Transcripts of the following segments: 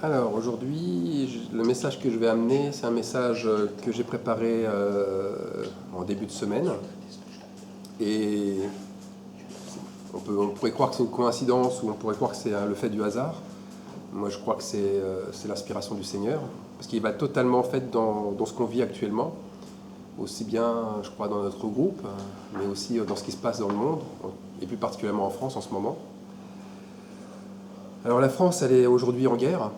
Alors aujourd'hui, le message que je vais amener, c'est un message que j'ai préparé en début de semaine. Et on pourrait croire que c'est une coïncidence ou on pourrait croire que c'est le fait du hasard. Moi, je crois que c'est l'inspiration du Seigneur, parce qu'il va totalement en fait dans ce qu'on vit actuellement, aussi bien, je crois, dans notre groupe, mais aussi dans ce qui se passe dans le monde, et plus particulièrement en France en ce moment. Alors la France, elle est aujourd'hui en guerre.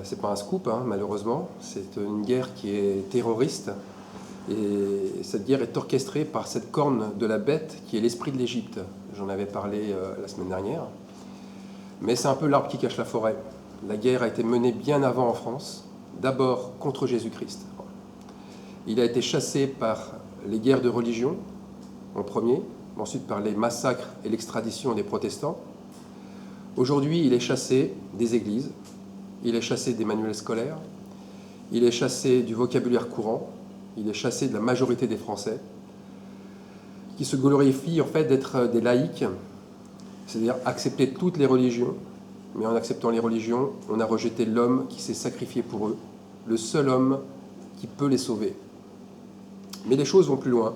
C'est pas un scoop, hein, malheureusement. C'est une guerre qui est terroriste. Et cette guerre est orchestrée par cette corne de la bête qui est l'esprit de l'Égypte. J'en avais parlé la semaine dernière. Mais c'est un peu l'arbre qui cache la forêt. La guerre a été menée bien avant en France, d'abord contre Jésus-Christ. Il a été chassé par les guerres de religion, en premier, ensuite par les massacres et l'extradition des protestants. Aujourd'hui, il est chassé des églises, il est chassé des manuels scolaires, il est chassé du vocabulaire courant, il est chassé de la majorité des Français, qui se glorifient en fait d'être des laïcs, c'est-à-dire accepter toutes les religions, mais en acceptant les religions, on a rejeté l'homme qui s'est sacrifié pour eux, le seul homme qui peut les sauver. Mais les choses vont plus loin.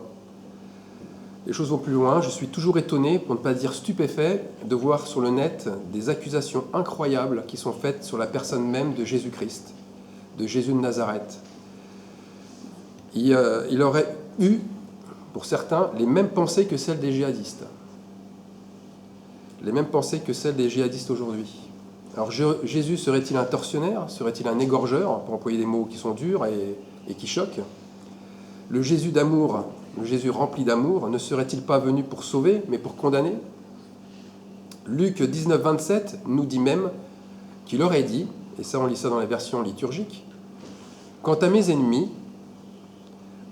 Les choses vont plus loin. Je suis toujours étonné, pour ne pas dire stupéfait, de voir sur le net des accusations incroyables qui sont faites sur la personne même de Jésus-Christ, de Jésus de Nazareth. Il aurait eu, pour certains, les mêmes pensées que celles des djihadistes. Les mêmes pensées que celles des djihadistes aujourd'hui. Alors Jésus serait-il un tortionnaire? Serait-il un égorgeur, pour employer des mots qui sont durs et qui choquent? Le Jésus d'amour, le Jésus rempli d'amour, ne serait-il pas venu pour sauver, mais pour condamner? Luc 19, 27 nous dit même qu'il aurait dit, et ça on lit ça dans la version liturgique, « Quant à mes ennemis,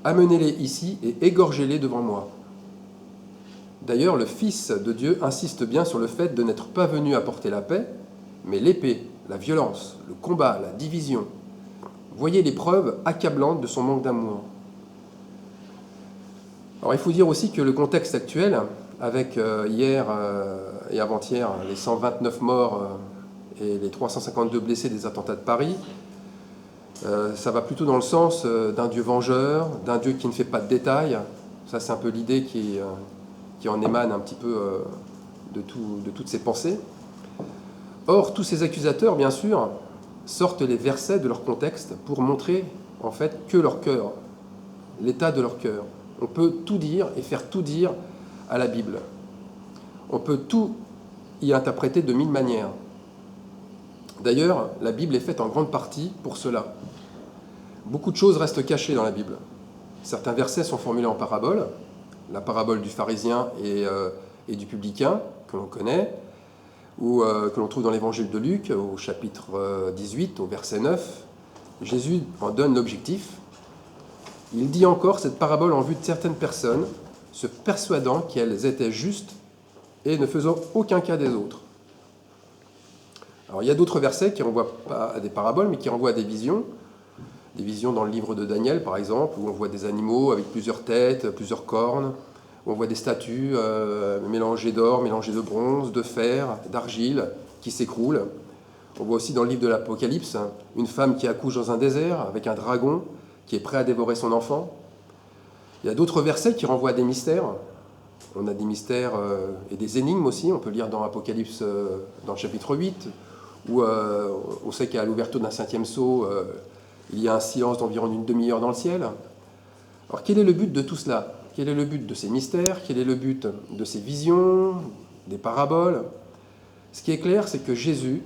amenez-les ici et égorgez-les devant moi. » D'ailleurs, le Fils de Dieu insiste bien sur le fait de n'être pas venu apporter la paix, mais l'épée, la violence, le combat, la division. Voyez les preuves accablantes de son manque d'amour. Alors il faut dire aussi que le contexte actuel, avec hier et avant-hier les 129 morts et les 352 blessés des attentats de Paris, ça va plutôt dans le sens d'un Dieu vengeur, d'un Dieu qui ne fait pas de détails. Ça c'est un peu l'idée qui en émane un petit peu de toutes ces pensées. Or, tous ces accusateurs, bien sûr, sortent les versets de leur contexte pour montrer en fait que leur cœur, l'état de leur cœur. On peut tout dire et faire tout dire à la Bible. On peut tout y interpréter de mille manières. D'ailleurs, la Bible est faite en grande partie pour cela. Beaucoup de choses restent cachées dans la Bible. Certains versets sont formulés en paraboles, la parabole du pharisien et du publicain, que l'on connaît, ou que l'on trouve dans l'évangile de Luc, au chapitre 18, au verset 9. Jésus en donne l'objectif. Il dit encore cette parabole en vue de certaines personnes, se persuadant qu'elles étaient justes et ne faisant aucun cas des autres. Alors il y a d'autres versets qui ne renvoient pas à des paraboles, mais qui renvoient à des visions dans le livre de Daniel par exemple, où on voit des animaux avec plusieurs têtes, plusieurs cornes, où on voit des statues mélangées d'or, mélangées de bronze, de fer, d'argile, qui s'écroulent. On voit aussi dans le livre de l'Apocalypse une femme qui accouche dans un désert avec un dragon qui est prêt à dévorer son enfant. Il y a d'autres versets qui renvoient à des mystères. On a des mystères et des énigmes aussi. On peut lire dans Apocalypse, dans le chapitre 8, où on sait qu'à l'ouverture d'un 7e sceau, il y a un silence d'environ une demi-heure dans le ciel. Alors quel est le but de tout cela? Quel est le but de ces mystères? Quel est le but de ces visions, des paraboles? Ce qui est clair, c'est que Jésus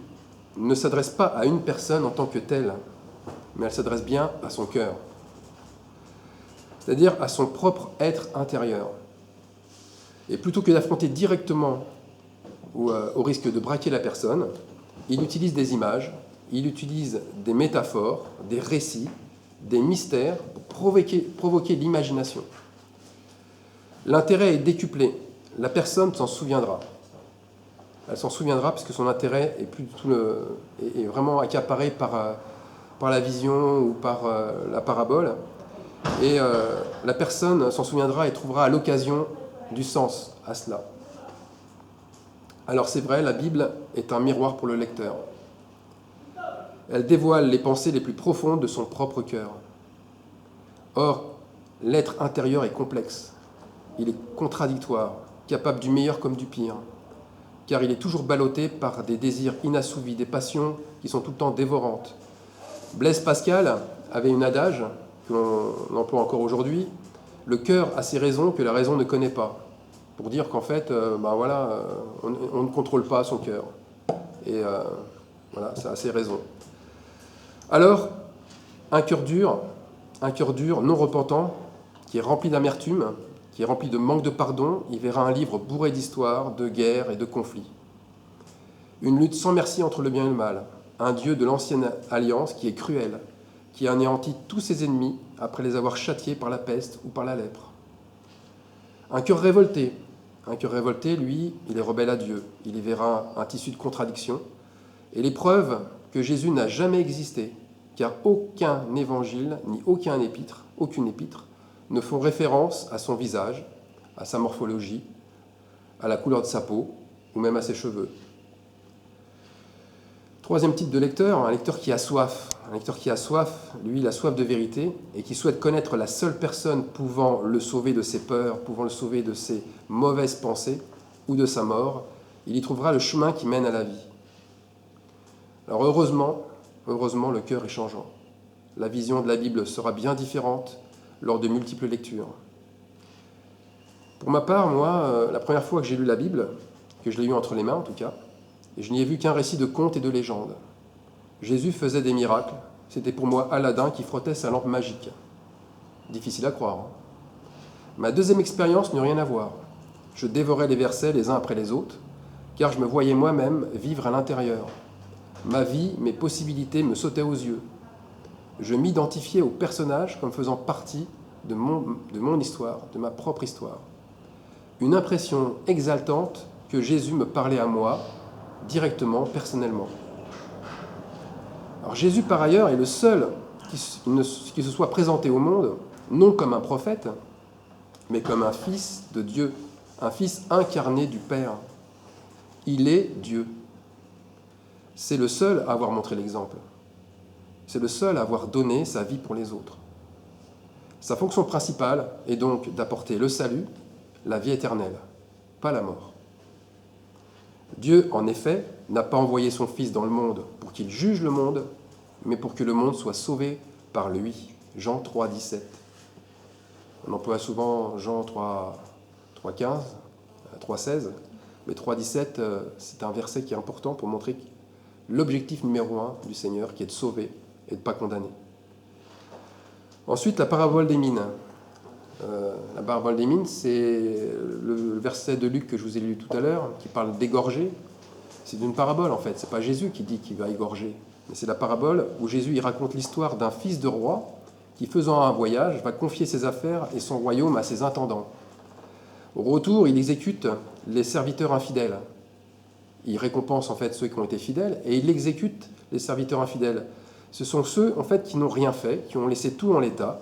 ne s'adresse pas à une personne en tant que telle, mais elle s'adresse bien à son cœur, c'est-à-dire à son propre être intérieur. Et plutôt que d'affronter directement au risque de braquer la personne, il utilise des images, il utilise des métaphores, des récits, des mystères pour provoquer l'imagination. L'intérêt est décuplé. La personne s'en souviendra. Elle s'en souviendra parce que son intérêt est vraiment accaparé par la vision ou par la parabole. Et la personne s'en souviendra et trouvera à l'occasion du sens à cela. Alors c'est vrai, la Bible est un miroir pour le lecteur. Elle dévoile les pensées les plus profondes de son propre cœur. Or, l'être intérieur est complexe. Il est contradictoire, capable du meilleur comme du pire, car il est toujours ballotté par des désirs inassouvis, des passions qui sont tout le temps dévorantes. Blaise Pascal avait une adage que l'on emploie encore aujourd'hui: le cœur a ses raisons que la raison ne connaît pas. Pour dire qu'en fait, on ne contrôle pas son cœur. Et voilà, ça a ses raisons. Alors, un cœur dur, non repentant, qui est rempli d'amertume, qui est rempli de manque de pardon, il verra un livre bourré d'histoires, de guerres et de conflits. Une lutte sans merci entre le bien et le mal. Un Dieu de l'ancienne alliance qui est cruel, qui anéantit tous ses ennemis après les avoir châtiés par la peste ou par la lèpre. Un cœur révolté, lui, il est rebelle à Dieu. Il y verra un tissu de contradictions et les preuves que Jésus n'a jamais existé, car aucun évangile ni aucune épître ne font référence à son visage, à sa morphologie, à la couleur de sa peau ou même à ses cheveux. Troisième type de lecteur, un lecteur qui a soif. Un lecteur qui a soif, lui, il a soif de vérité et qui souhaite connaître la seule personne pouvant le sauver de ses peurs, pouvant le sauver de ses mauvaises pensées ou de sa mort. Il y trouvera le chemin qui mène à la vie. Alors heureusement, le cœur est changeant. La vision de la Bible sera bien différente lors de multiples lectures. Pour ma part, moi, la première fois que j'ai lu la Bible, que je l'ai eue entre les mains en tout cas, et je n'y ai vu qu'un récit de contes et de légendes. Jésus faisait des miracles, c'était pour moi Aladin qui frottait sa lampe magique. Difficile à croire. Hein. Ma deuxième expérience n'eut rien à voir. Je dévorais les versets les uns après les autres, car je me voyais moi-même vivre à l'intérieur. Ma vie, mes possibilités me sautaient aux yeux. Je m'identifiais au personnage comme faisant partie de mon histoire, de ma propre histoire. Une impression exaltante que Jésus me parlait à moi, directement, personnellement. Alors Jésus, par ailleurs, est le seul qui se soit présenté au monde, non comme un prophète, mais comme un fils de Dieu, un fils incarné du Père. Il est Dieu. C'est le seul à avoir montré l'exemple. C'est le seul à avoir donné sa vie pour les autres. Sa fonction principale est donc d'apporter le salut, la vie éternelle, pas la mort. Dieu, en effet, n'a pas envoyé son Fils dans le monde pour qu'il juge le monde, mais pour que le monde soit sauvé par lui. Jean 3, 17. On emploie souvent Jean 3, 15, 3, 16, mais 3, 17, c'est un verset qui est important pour montrer l'objectif numéro 1 du Seigneur, qui est de sauver et de ne pas condamner. Ensuite, la parabole des mines. La parabole des mines, c'est le verset de Luc que je vous ai lu tout à l'heure, qui parle d'égorger. C'est une parabole, en fait. Ce n'est pas Jésus qui dit qu'il va égorger. Mais c'est la parabole où Jésus il raconte l'histoire d'un fils de roi qui, faisant un voyage, va confier ses affaires et son royaume à ses intendants. Au retour, il exécute les serviteurs infidèles. Il récompense, en fait, ceux qui ont été fidèles et il exécute les serviteurs infidèles. Ce sont ceux, en fait, qui n'ont rien fait, qui ont laissé tout en l'état,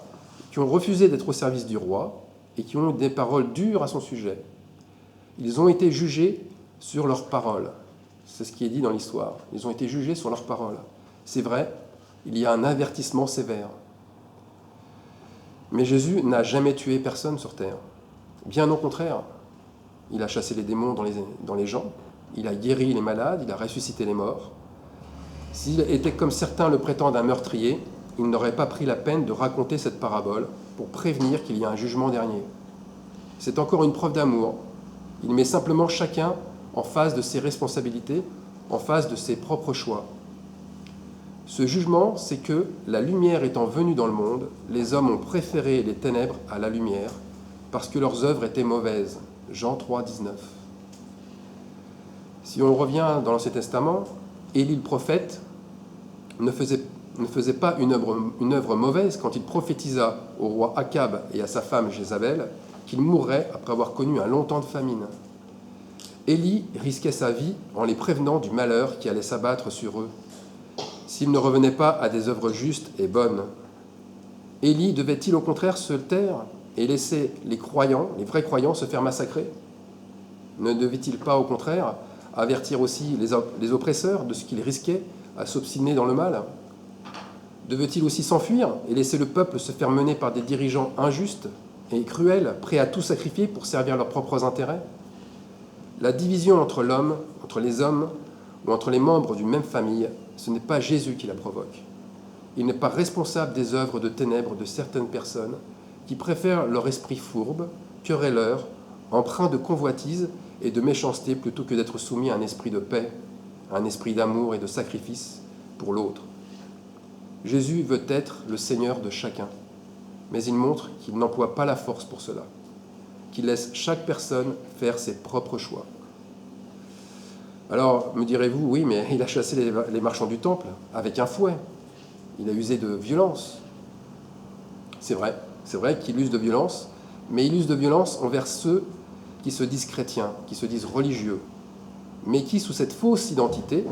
qui ont refusé d'être au service du roi et qui ont eu des paroles dures à son sujet. Ils ont été jugés sur leurs paroles. C'est ce qui est dit dans l'histoire. Ils ont été jugés sur leurs paroles. C'est vrai, il y a un avertissement sévère. Mais Jésus n'a jamais tué personne sur terre. Bien au contraire, il a chassé les démons dans les gens, il a guéri les malades, il a ressuscité les morts. S'il était comme certains le prétendent un meurtrier, il n'aurait pas pris la peine de raconter cette parabole pour prévenir qu'il y a un jugement dernier. C'est encore une preuve d'amour. Il met simplement chacun en face de ses responsabilités, en face de ses propres choix. Ce jugement, c'est que, la lumière étant venue dans le monde, les hommes ont préféré les ténèbres à la lumière, parce que leurs œuvres étaient mauvaises. Jean 3, 19. Si on revient dans l'Ancien Testament, Élie le prophète ne faisait pas une œuvre mauvaise quand il prophétisa au roi Akab et à sa femme Jézabel qu'il mourrait après avoir connu un long temps de famine. Élie risquait sa vie en les prévenant du malheur qui allait s'abattre sur eux, s'ils ne revenaient pas à des œuvres justes et bonnes. Élie devait-il au contraire se taire et laisser les vrais croyants, se faire massacrer? Ne devait-il pas au contraire avertir aussi les oppresseurs de ce qu'ils risquaient à s'obstiner dans le mal? Devait-il aussi s'enfuir et laisser le peuple se faire mener par des dirigeants injustes et cruels, prêts à tout sacrifier pour servir leurs propres intérêts? La division entre l'homme, entre les hommes ou entre les membres d'une même famille, ce n'est pas Jésus qui la provoque. Il n'est pas responsable des œuvres de ténèbres de certaines personnes qui préfèrent leur esprit fourbe, querelleur, empreint de convoitise et de méchanceté plutôt que d'être soumis à un esprit de paix, à un esprit d'amour et de sacrifice pour l'autre. Jésus veut être le Seigneur de chacun, mais il montre qu'il n'emploie pas la force pour cela, qu'il laisse chaque personne faire ses propres choix. Alors, me direz-vous, oui, mais il a chassé les marchands du temple avec un fouet. Il a usé de violence. C'est vrai qu'il use de violence, mais il use de violence envers ceux qui se disent chrétiens, qui se disent religieux, mais qui, sous cette fausse identité,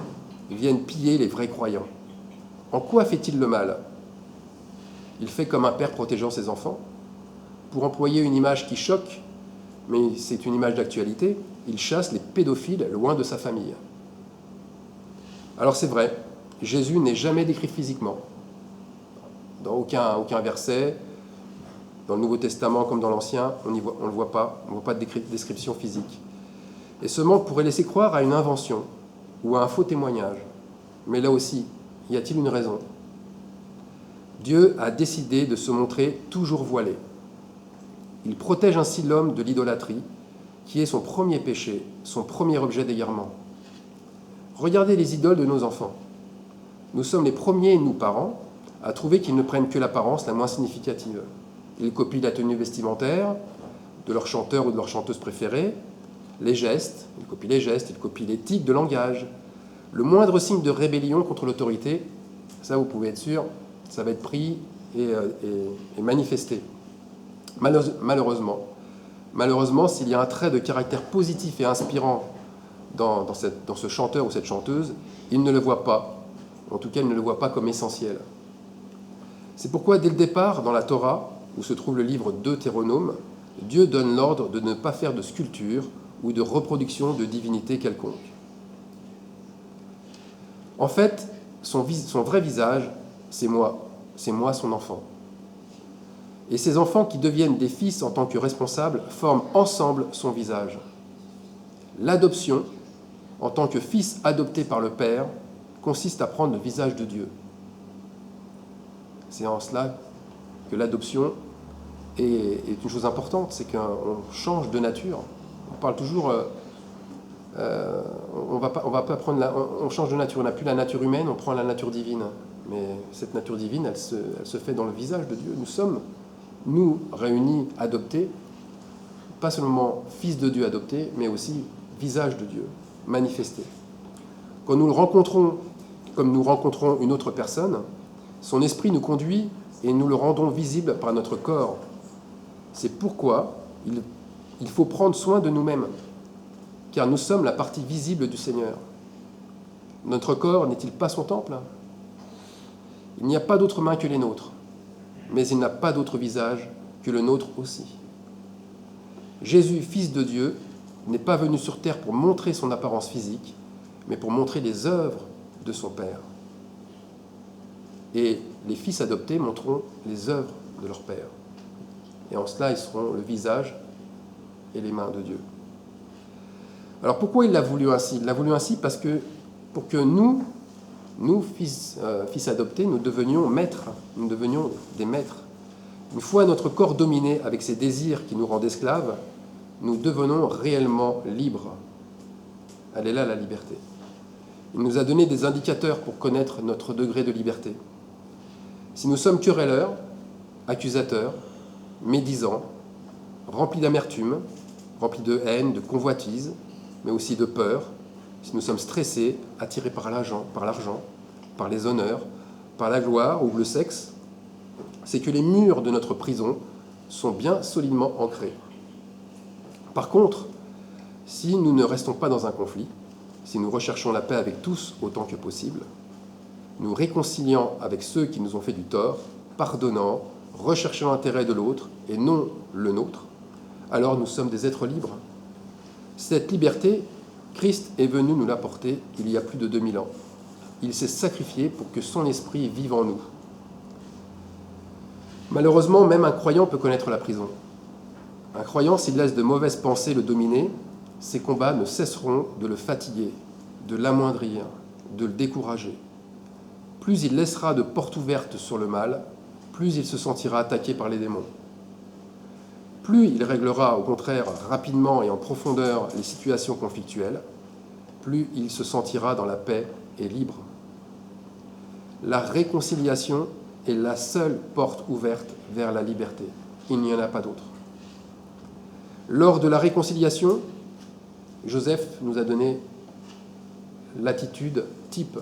viennent piller les vrais croyants. En quoi fait-il le mal? Il fait comme un père protégeant ses enfants. Pour employer une image qui choque, mais c'est une image d'actualité, il chasse les pédophiles loin de sa famille. Alors c'est vrai, Jésus n'est jamais décrit physiquement. Dans aucun verset, dans le Nouveau Testament comme dans l'Ancien, on ne le voit pas, on ne voit pas de description physique. Et ce manque pourrait laisser croire à une invention ou à un faux témoignage. Mais là aussi, y a-t-il une raison? Dieu a décidé de se montrer toujours voilé. Il protège ainsi l'homme de l'idolâtrie, qui est son premier péché, son premier objet d'égarement. Regardez les idoles de nos enfants. Nous sommes les premiers, nous parents, à trouver qu'ils ne prennent que l'apparence la moins significative. Ils copient la tenue vestimentaire de leur chanteur ou de leur chanteuse préférée, les gestes, ils copient les tics de langage. Le moindre signe de rébellion contre l'autorité, ça vous pouvez être sûr, ça va être pris et manifesté. Malheureusement, s'il y a un trait de caractère positif et inspirant dans ce chanteur ou cette chanteuse, il ne le voit pas. En tout cas, il ne le voit pas comme essentiel. C'est pourquoi, dès le départ, dans la Torah, où se trouve le livre Deutéronome, Dieu donne l'ordre de ne pas faire de sculpture ou de reproduction de divinité quelconque. En fait, son vrai visage, c'est moi son enfant. Et ces enfants qui deviennent des fils en tant que responsables forment ensemble son visage. L'adoption, en tant que fils adopté par le Père, consiste à prendre le visage de Dieu. C'est en cela que l'adoption est une chose importante, c'est qu'on change de nature. On parle toujours, on va pas prendre on change de nature, on n'a plus la nature humaine, on prend la nature divine. Mais cette nature divine, elle se fait dans le visage de Dieu. Nous sommes, nous, réunis, adoptés, pas seulement fils de Dieu adoptés, mais aussi visage de Dieu, manifesté. Quand nous le rencontrons, comme nous rencontrons une autre personne, son esprit nous conduit et nous le rendons visible par notre corps. C'est pourquoi il faut prendre soin de nous-mêmes, car nous sommes la partie visible du Seigneur. Notre corps n'est-il pas son temple? Il n'y a pas d'autre main que les nôtres, mais il n'a pas d'autre visage que le nôtre aussi. Jésus, Fils de Dieu, n'est pas venu sur terre pour montrer son apparence physique, mais pour montrer les œuvres de son Père. Et les fils adoptés montreront les œuvres de leur Père. Et en cela, ils seront le visage et les mains de Dieu. Alors pourquoi il l'a voulu ainsi? Il l'a voulu ainsi parce que pour que nous, fils adoptés, nous devenions maîtres, nous devenions des maîtres. Une fois notre corps dominé avec ces désirs qui nous rendent esclaves, nous devenons réellement libres. Elle est là, la liberté. Il nous a donné des indicateurs pour connaître notre degré de liberté. Si nous sommes querelleurs, accusateurs, médisants, remplis d'amertume, remplis de haine, de convoitise, mais aussi de peur, si nous sommes stressés, attirés par l'argent, par les honneurs, par la gloire ou le sexe, c'est que les murs de notre prison sont bien solidement ancrés. Par contre, si nous ne restons pas dans un conflit, si nous recherchons la paix avec tous autant que possible, nous réconciliant avec ceux qui nous ont fait du tort, pardonnant, recherchant l'intérêt de l'autre et non le nôtre, alors nous sommes des êtres libres. Cette liberté, Christ est venu nous l'apporter il y a plus de 2000 ans. il s'est sacrifié pour que son esprit vive en nous. Malheureusement, même un croyant peut connaître la prison. Un croyant, s'il laisse de mauvaises pensées le dominer, ses combats ne cesseront de le fatiguer, de l'amoindrir, de le décourager. Plus il laissera de portes ouvertes sur le mal, plus il se sentira attaqué par les démons. Plus il réglera, au contraire, rapidement et en profondeur les situations conflictuelles, plus il se sentira dans la paix et libre. La réconciliation est la seule porte ouverte vers la liberté. Il n'y en a pas d'autre. Lors de la réconciliation, Joseph nous a donné l'attitude type.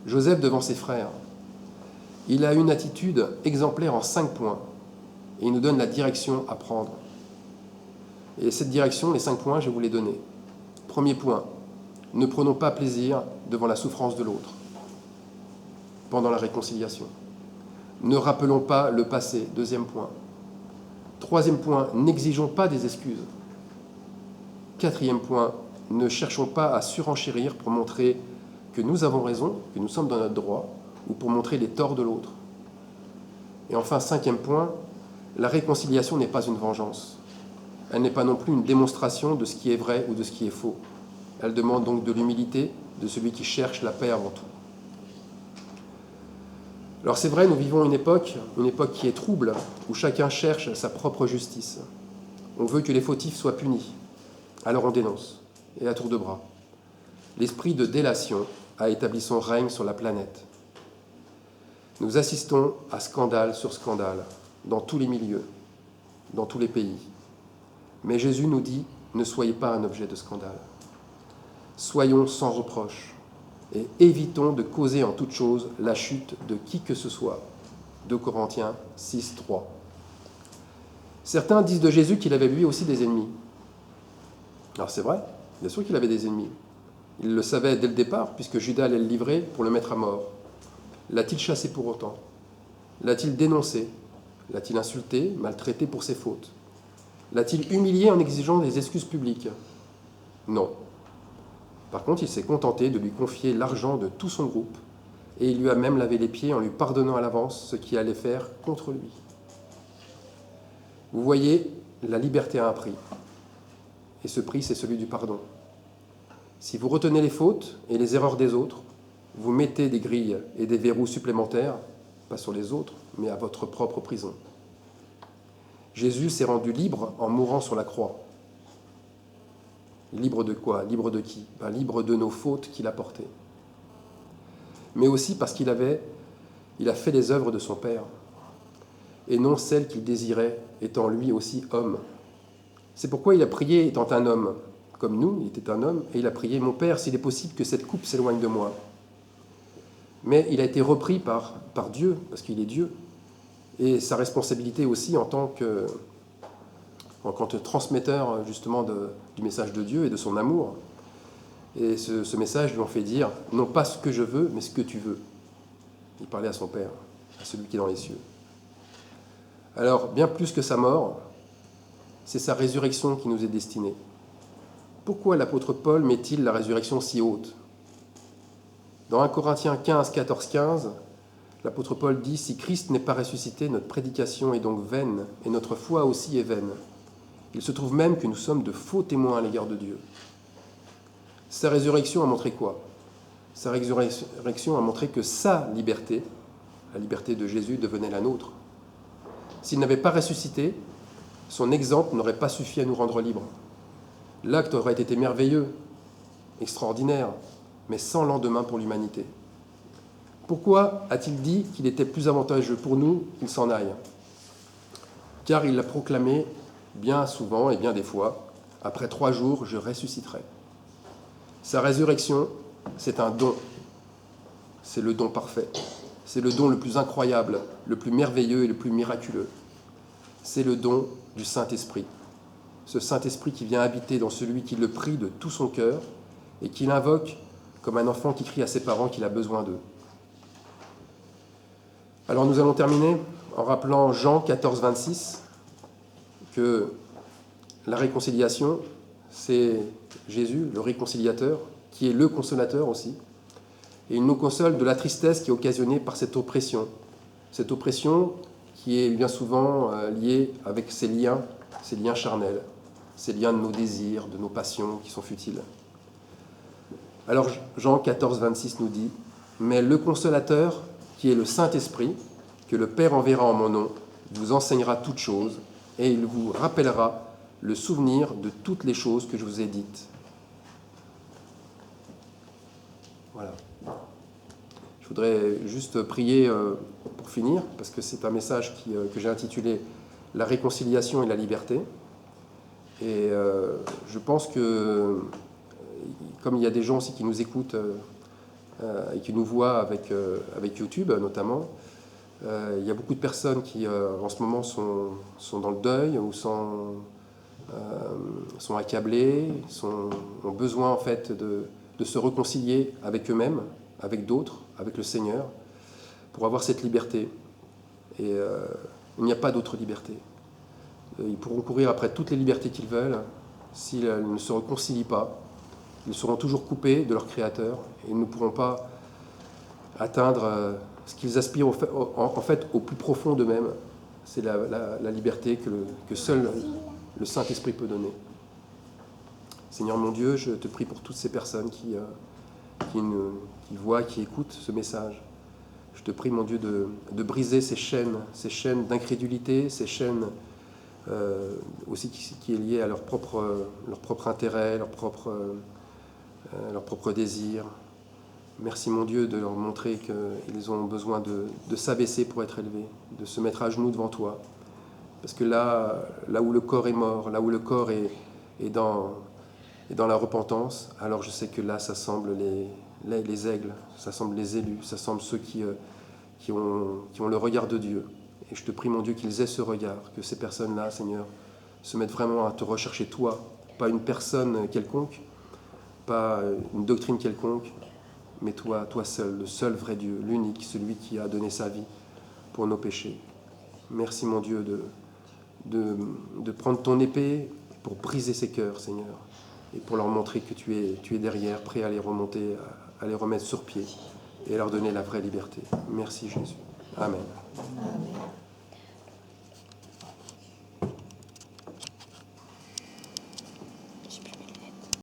Joseph devant ses frères. Il a une attitude exemplaire en 5 points. Et il nous donne la direction à prendre. Et cette direction, les 5 points, je vais vous les donner. Premier point, ne prenons pas plaisir devant la souffrance de l'autre pendant la réconciliation. Ne rappelons pas le passé, deuxième point. Troisième point, n'exigeons pas des excuses. Quatrième point, ne cherchons pas à surenchérir pour montrer que nous avons raison, que nous sommes dans notre droit, ou pour montrer les torts de l'autre. Et enfin, cinquième point, la réconciliation n'est pas une vengeance. Elle n'est pas non plus une démonstration de ce qui est vrai ou de ce qui est faux. Elle demande donc de l'humilité de celui qui cherche la paix avant tout. Alors c'est vrai, nous vivons une époque qui est trouble, où chacun cherche sa propre justice. On veut que les fautifs soient punis. Alors on dénonce, et à tour de bras. L'esprit de délation a établi son règne sur la planète. Nous assistons à scandale sur scandale, dans tous les milieux, dans tous les pays. Mais Jésus nous dit, ne soyez pas un objet de scandale. Soyons sans reproche et évitons de causer en toute chose la chute de qui que ce soit. 2 Corinthiens 6, 3. Certains disent de Jésus qu'il avait lui aussi des ennemis. Alors c'est vrai, bien sûr qu'il avait des ennemis. Il le savait dès le départ, puisque Judas allait le livrer pour le mettre à mort. L'a-t-il chassé pour autant? L'a-t-il dénoncé? L'a-t-il insulté, maltraité pour ses fautes? L'a-t-il humilié en exigeant des excuses publiques? Non. Par contre, il s'est contenté de lui confier l'argent de tout son groupe, et il lui a même lavé les pieds en lui pardonnant à l'avance ce qu'il allait faire contre lui. Vous voyez, la liberté a un prix, et ce prix, c'est celui du pardon. Si vous retenez les fautes et les erreurs des autres, vous mettez des grilles et des verrous supplémentaires, pas sur les autres, mais à votre propre prison. Jésus s'est rendu libre en mourant sur la croix. Libre de quoi? Libre de qui? Libre de nos fautes qu'il a portées. Mais aussi parce qu'il a fait les œuvres de son Père, et non celles qu'il désirait, étant lui aussi homme. C'est pourquoi il a prié, étant un homme, comme nous, il était un homme, et il a prié, « Mon Père, s'il est possible que cette coupe s'éloigne de moi. » Mais il a été repris par Dieu, parce qu'il est Dieu, et sa responsabilité aussi en tant que transmetteur justement du message de Dieu et de son amour. Et ce message lui en fait dire, non pas ce que je veux, mais ce que tu veux. Il parlait à son Père, à celui qui est dans les cieux. Alors, bien plus que sa mort, c'est sa résurrection qui nous est destinée. Pourquoi l'apôtre Paul met-il la résurrection si haute? Dans 1 Corinthiens 15, 14, 15, l'apôtre Paul dit « Si Christ n'est pas ressuscité, notre prédication est donc vaine, et notre foi aussi est vaine. Il se trouve même que nous sommes de faux témoins à l'égard de Dieu. » Sa résurrection a montré quoi? Sa résurrection a montré que sa liberté, la liberté de Jésus, devenait la nôtre. S'il n'avait pas ressuscité, son exemple n'aurait pas suffi à nous rendre libres. L'acte aurait été merveilleux, extraordinaire, mais sans lendemain pour l'humanité. Pourquoi a-t-il dit qu'il était plus avantageux pour nous qu'il s'en aille? Car il l'a proclamé bien souvent et bien des fois, « Après 3 jours, je ressusciterai ». Sa résurrection, c'est un don. C'est le don parfait. C'est le don le plus incroyable, le plus merveilleux et le plus miraculeux. C'est le don du Saint-Esprit. Ce Saint-Esprit qui vient habiter dans celui qui le prie de tout son cœur et qui l'invoque comme un enfant qui crie à ses parents qu'il a besoin d'eux. Alors nous allons terminer en rappelant Jean 14, 26, que la réconciliation, c'est Jésus, le réconciliateur, qui est le consolateur aussi. Et il nous console de la tristesse qui est occasionnée par cette oppression qui est bien souvent liée avec ces liens charnels, ces liens de nos désirs, de nos passions qui sont futiles. Alors Jean 14, 26 nous dit « Mais le Consolateur, qui est le Saint-Esprit, que le Père enverra en mon nom, vous enseignera toutes choses, et il vous rappellera le souvenir de toutes les choses que je vous ai dites. » Voilà. Je voudrais juste prier pour finir, parce que c'est un message que j'ai intitulé « La réconciliation et la liberté ». Et je pense que, comme il y a des gens aussi qui nous écoutent et qui nous voient avec YouTube notamment, il y a beaucoup de personnes qui en ce moment sont dans le deuil ou sont accablées, ont besoin en fait de se réconcilier avec eux-mêmes, avec d'autres, avec le Seigneur, pour avoir cette liberté. Et il n'y a pas d'autre liberté. Ils pourront courir après toutes les libertés qu'ils veulent. S'ils ne se réconcilient pas, ils seront toujours coupés de leur Créateur et ils ne pourront pas atteindre ce qu'ils aspirent en fait au plus profond d'eux-mêmes. C'est la liberté que seul le Saint-Esprit peut donner. Seigneur mon Dieu, je te prie pour toutes ces personnes qui voient, qui écoutent ce message. Je te prie, mon Dieu, de briser ces chaînes d'incrédulité, ces chaînes aussi qui est liée à leur propre intérêt, leur propre désir. Merci, mon Dieu, de leur montrer qu'ils ont besoin de s'abaisser pour être élevés, de se mettre à genoux devant toi. Parce que là où le corps est mort, là où le corps est dans la repentance, alors je sais que là, ça semble les aigles, ça semble les élus, ça semble ceux qui ont le regard de Dieu. Et je te prie, mon Dieu, qu'ils aient ce regard, que ces personnes-là, Seigneur, se mettent vraiment à te rechercher toi, pas une personne quelconque, pas une doctrine quelconque, mais toi seul, le seul vrai Dieu, l'unique, celui qui a donné sa vie pour nos péchés. Merci, mon Dieu, de prendre ton épée pour briser ces cœurs, Seigneur, et pour leur montrer que tu es derrière, prêt à les remonter, à les remettre sur pied et à leur donner la vraie liberté. Merci, Jésus. Amen. Amen.